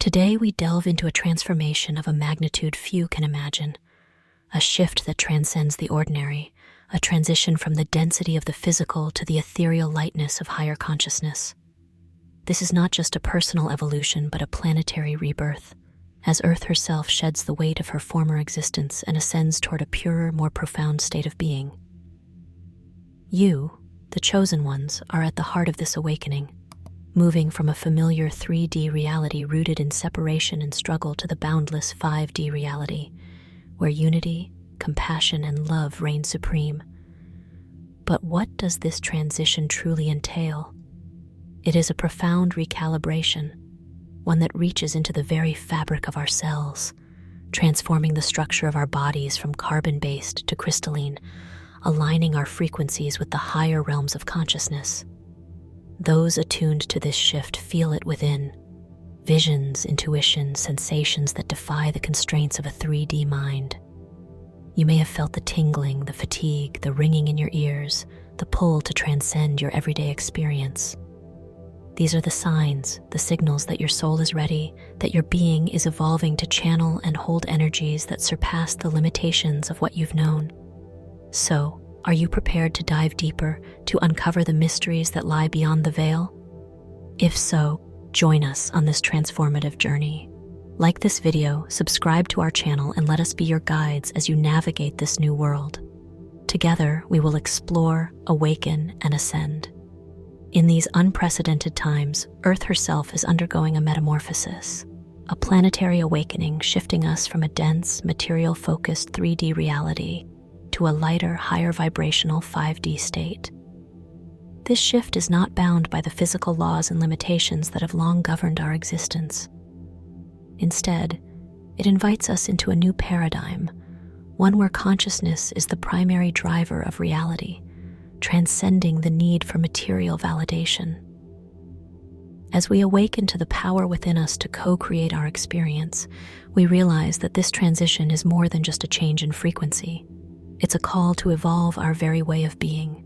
Today we delve into a transformation of a magnitude few can imagine, a shift that transcends the ordinary, a transition from the density of the physical to the ethereal lightness of higher consciousness. This is not just a personal evolution, but a planetary rebirth, as Earth herself sheds the weight of her former existence and ascends toward a purer, more profound state of being. You, the chosen ones, are at the heart of this awakening, moving from a familiar 3D reality rooted in separation and struggle to the boundless 5D reality, where unity, compassion, and love reign supreme. But what does this transition truly entail? It is a profound recalibration, one that reaches into the very fabric of our cells, transforming the structure of our bodies from carbon-based to crystalline, aligning our frequencies with the higher realms of consciousness. Those attuned to this shift feel it within, visions, intuition, sensations that defy the constraints of a 3D mind. You may have felt the tingling, the fatigue, the ringing in your ears, the pull to transcend your everyday experience. These are the signs, the signals that your soul is ready, that your being is evolving to channel and hold energies that surpass the limitations of what you've known. So, are you prepared to dive deeper, to uncover the mysteries that lie beyond the veil? If so, join us on this transformative journey. Like this video, subscribe to our channel, and let us be your guides as you navigate this new world. Together, we will explore, awaken, and ascend. In these unprecedented times, Earth herself is undergoing a metamorphosis, a planetary awakening shifting us from a dense, material-focused 3D reality to a lighter, higher vibrational 5D state. This shift is not bound by the physical laws and limitations that have long governed our existence. Instead, it invites us into a new paradigm, one where consciousness is the primary driver of reality, transcending the need for material validation. As we awaken to the power within us to co-create our experience, we realize that this transition is more than just a change in frequency. It's a call to evolve our very way of being.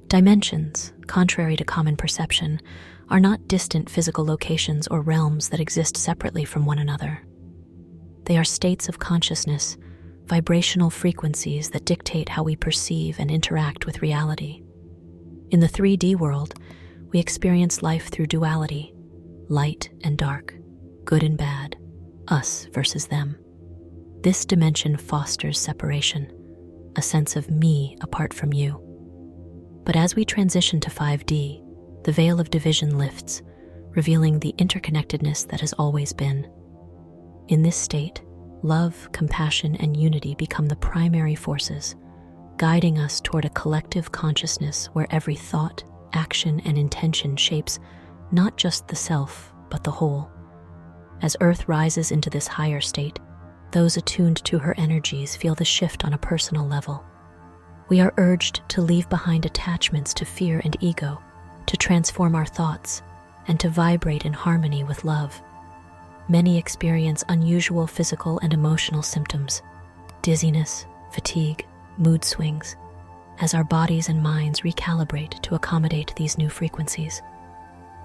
Dimensions, contrary to common perception, are not distant physical locations or realms that exist separately from one another. They are states of consciousness, vibrational frequencies that dictate how we perceive and interact with reality. In the 3D world, we experience life through duality, light and dark, good and bad, us versus them. This dimension fosters separation, a sense of me apart from you. But as we transition to 5D, the veil of division lifts, revealing the interconnectedness that has always been. In this state, love, compassion, and unity become the primary forces, guiding us toward a collective consciousness where every thought, action, and intention shapes not just the self, but the whole. As Earth rises into this higher state, those attuned to her energies feel the shift on a personal level. We are urged to leave behind attachments to fear and ego, to transform our thoughts, and to vibrate in harmony with love. Many experience unusual physical and emotional symptoms, dizziness, fatigue, mood swings, as our bodies and minds recalibrate to accommodate these new frequencies.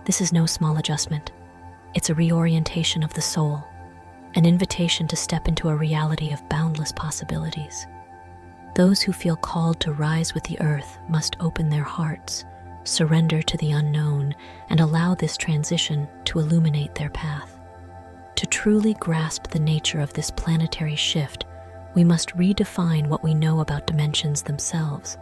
This is no small adjustment. It's a reorientation of the soul, an invitation to step into a reality of boundless possibilities. Those who feel called to rise with the earth must open their hearts, surrender to the unknown, and allow this transition to illuminate their path. To truly grasp the nature of this planetary shift, we must redefine what we know about dimensions themselves.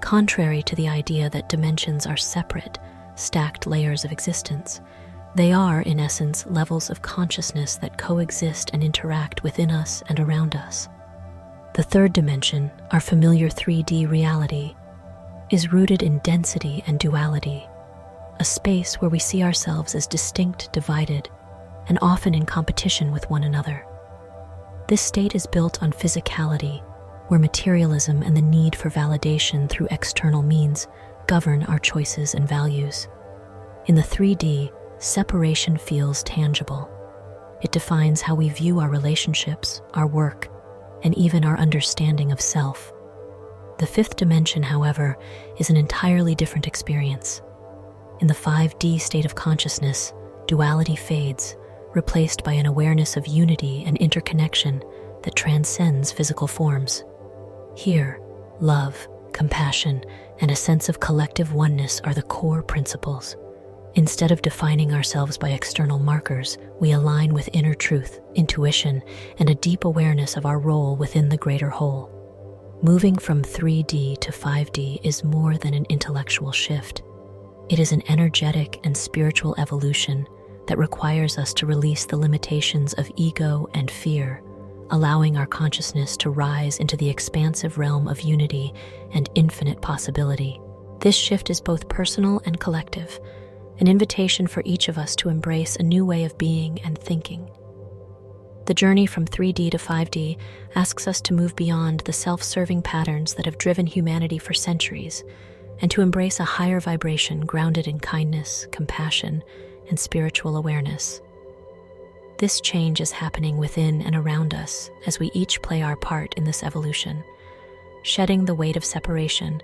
Contrary to the idea that dimensions are separate, stacked layers of existence, they are, in essence, levels of consciousness that coexist and interact within us and around us. The third dimension, our familiar 3D reality, is rooted in density and duality, a space where we see ourselves as distinct, divided, and often in competition with one another. This state is built on physicality, where materialism and the need for validation through external means govern our choices and values. In the 3D, separation feels tangible. It defines how we view our relationships, our work, and even our understanding of self. The fifth dimension, however, is an entirely different experience. In the 5D state of consciousness, duality fades, replaced by an awareness of unity and interconnection that transcends physical forms. Here, love, compassion, and a sense of collective oneness are the core principles. Instead of defining ourselves by external markers, we align with inner truth, intuition, and a deep awareness of our role within the greater whole. Moving from 3D to 5D is more than an intellectual shift. It is an energetic and spiritual evolution that requires us to release the limitations of ego and fear, allowing our consciousness to rise into the expansive realm of unity and infinite possibility. This shift is both personal and collective, an invitation for each of us to embrace a new way of being and thinking. The journey from 3D to 5D asks us to move beyond the self-serving patterns that have driven humanity for centuries and to embrace a higher vibration grounded in kindness, compassion, and spiritual awareness. This change is happening within and around us as we each play our part in this evolution, shedding the weight of separation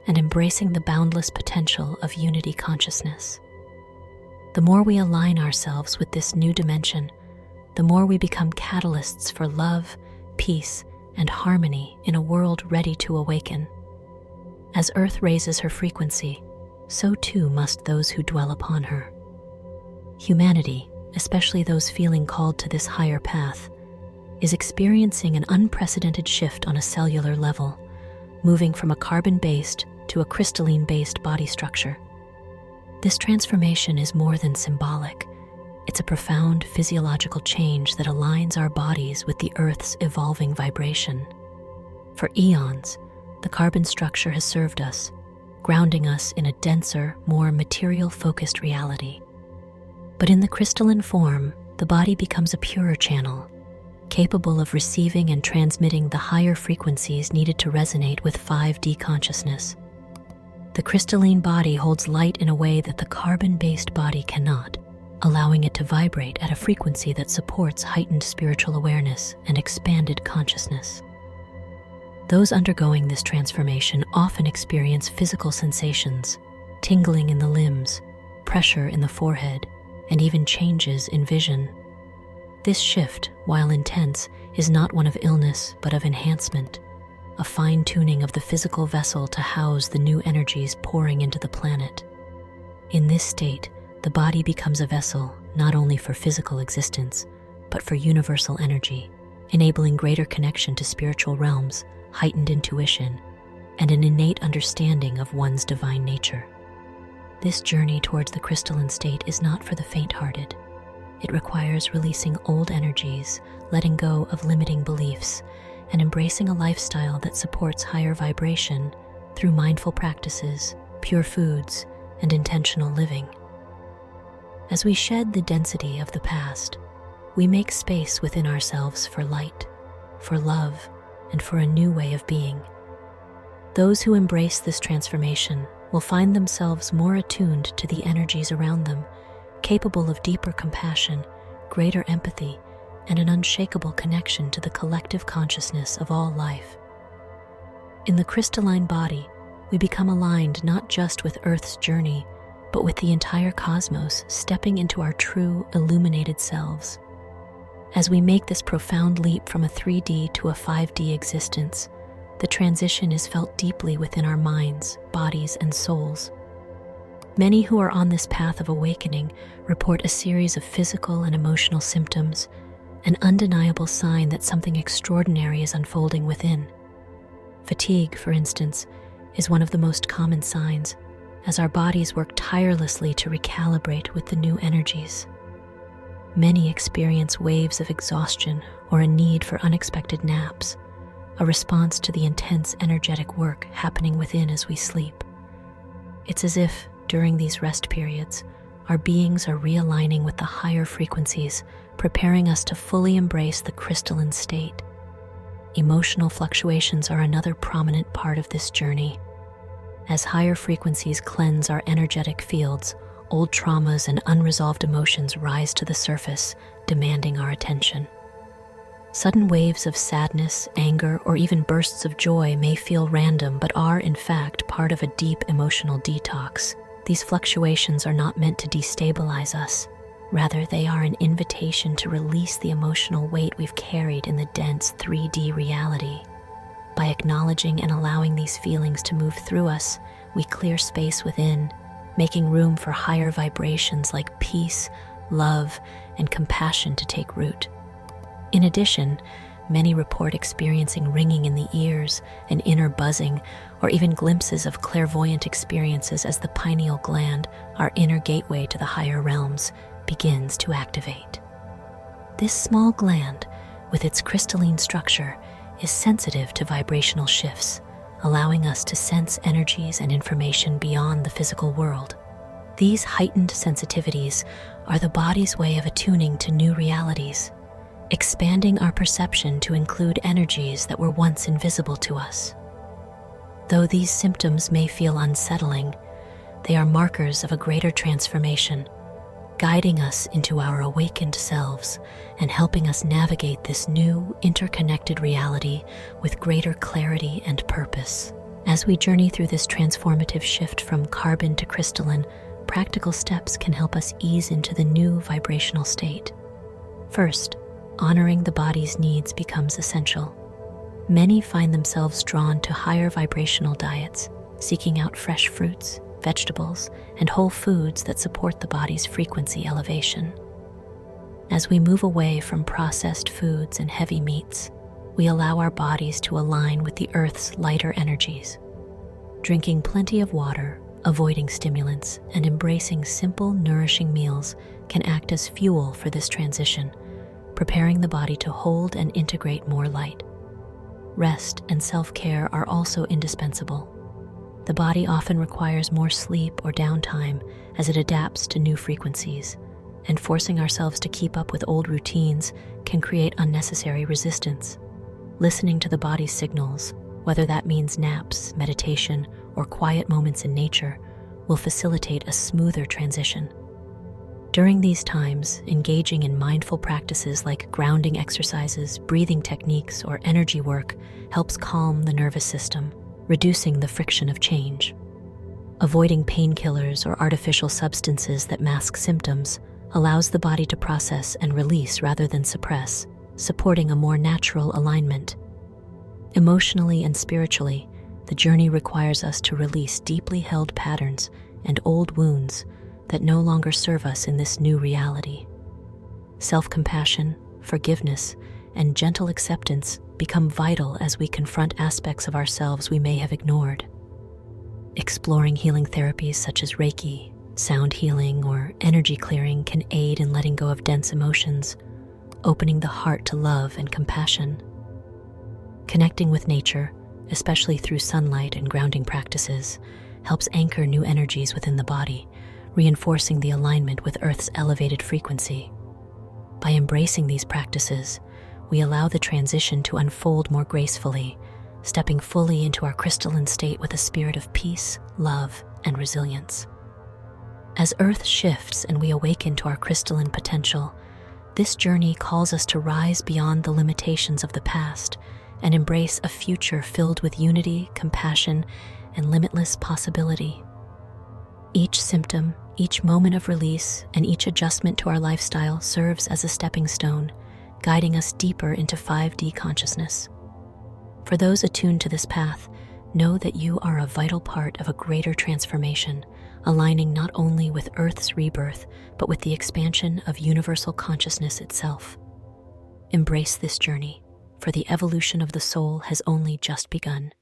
and embracing the boundless potential of unity consciousness. The more we align ourselves with this new dimension, the more we become catalysts for love, peace, and harmony in a world ready to awaken. As Earth raises her frequency, so too must those who dwell upon her. Humanity, especially those feeling called to this higher path, is experiencing an unprecedented shift on a cellular level, moving from a carbon-based to a crystalline-based body structure. This transformation is more than symbolic. It's a profound physiological change that aligns our bodies with the Earth's evolving vibration. For eons, the carbon structure has served us, grounding us in a denser, more material-focused reality. But in the crystalline form, the body becomes a purer channel, capable of receiving and transmitting the higher frequencies needed to resonate with 5D consciousness. The crystalline body holds light in a way that the carbon-based body cannot, allowing it to vibrate at a frequency that supports heightened spiritual awareness and expanded consciousness. Those undergoing this transformation often experience physical sensations, tingling in the limbs, pressure in the forehead, and even changes in vision. This shift, while intense, is not one of illness but of enhancement, a fine-tuning of the physical vessel to house the new energies pouring into the planet. In this state, the body becomes a vessel not only for physical existence, but for universal energy, enabling greater connection to spiritual realms, heightened intuition, and an innate understanding of one's divine nature. This journey towards the crystalline state is not for the faint-hearted. It requires releasing old energies, letting go of limiting beliefs, and embracing a lifestyle that supports higher vibration through mindful practices, pure foods, and intentional living. As we shed the density of the past, we make space within ourselves for light, for love, and for a new way of being. Those who embrace this transformation will find themselves more attuned to the energies around them, capable of deeper compassion, greater empathy, and an unshakable connection to the collective consciousness of all life. In the crystalline body, we become aligned not just with Earth's journey, but with the entire cosmos, stepping into our true, illuminated selves. As we make this profound leap from a 3D to a 5D existence, the transition is felt deeply within our minds, bodies, and souls. Many who are on this path of awakening report a series of physical and emotional symptoms, an undeniable sign that something extraordinary is unfolding within. Fatigue, for instance, is one of the most common signs, as our bodies work tirelessly to recalibrate with the new energies. Many experience waves of exhaustion or a need for unexpected naps, a response to the intense energetic work happening within as we sleep. It's as if, during these rest periods, our beings are realigning with the higher frequencies, preparing us to fully embrace the crystalline state. Emotional fluctuations are another prominent part of this journey. As higher frequencies cleanse our energetic fields, old traumas and unresolved emotions rise to the surface, demanding our attention. Sudden waves of sadness, anger, or even bursts of joy may feel random but are, in fact, part of a deep emotional detox. These fluctuations are not meant to destabilize us. Rather, they are an invitation to release the emotional weight we've carried in the dense 3D reality. By acknowledging and allowing these feelings to move through us, we clear space within, making room for higher vibrations like peace, love, and compassion to take root. In addition, many report experiencing ringing in the ears, an inner buzzing, or even glimpses of clairvoyant experiences as the pineal gland, our inner gateway to the higher realms, begins to activate. This small gland, with its crystalline structure, is sensitive to vibrational shifts, allowing us to sense energies and information beyond the physical world. These heightened sensitivities are the body's way of attuning to new realities, expanding our perception to include energies that were once invisible to us. Though these symptoms may feel unsettling, they are markers of a greater transformation, guiding us into our awakened selves and helping us navigate this new, interconnected reality with greater clarity and purpose. As we journey through this transformative shift from carbon to crystalline, practical steps can help us ease into the new vibrational state. First, honoring the body's needs becomes essential. Many find themselves drawn to higher vibrational diets, seeking out fresh fruits, vegetables, and whole foods that support the body's frequency elevation. As we move away from processed foods and heavy meats, we allow our bodies to align with the Earth's lighter energies. Drinking plenty of water, avoiding stimulants, and embracing simple, nourishing meals can act as fuel for this transition, preparing the body to hold and integrate more light. Rest and self-care are also indispensable. The body often requires more sleep or downtime as it adapts to new frequencies, and forcing ourselves to keep up with old routines can create unnecessary resistance. Listening to the body's signals, whether that means naps, meditation, or quiet moments in nature, will facilitate a smoother transition. During these times, engaging in mindful practices like grounding exercises, breathing techniques, or energy work helps calm the nervous system, reducing the friction of change. Avoiding painkillers or artificial substances that mask symptoms allows the body to process and release rather than suppress, supporting a more natural alignment. Emotionally and spiritually, the journey requires us to release deeply held patterns and old wounds that no longer serve us in this new reality. Self-compassion, forgiveness, and gentle acceptance become vital as we confront aspects of ourselves we may have ignored. Exploring healing therapies such as Reiki, sound healing, or energy clearing can aid in letting go of dense emotions, opening the heart to love and compassion. Connecting with nature, especially through sunlight and grounding practices, helps anchor new energies within the body, reinforcing the alignment with Earth's elevated frequency. By embracing these practices, we allow the transition to unfold more gracefully, stepping fully into our crystalline state with a spirit of peace, love, and resilience. As Earth shifts and we awaken to our crystalline potential, this journey calls us to rise beyond the limitations of the past and embrace a future filled with unity, compassion, and limitless possibility. Each symptom, each moment of release, and each adjustment to our lifestyle serves as a stepping stone, guiding us deeper into 5D consciousness. For those attuned to this path, know that you are a vital part of a greater transformation, aligning not only with Earth's rebirth, but with the expansion of universal consciousness itself. Embrace this journey, for the evolution of the soul has only just begun.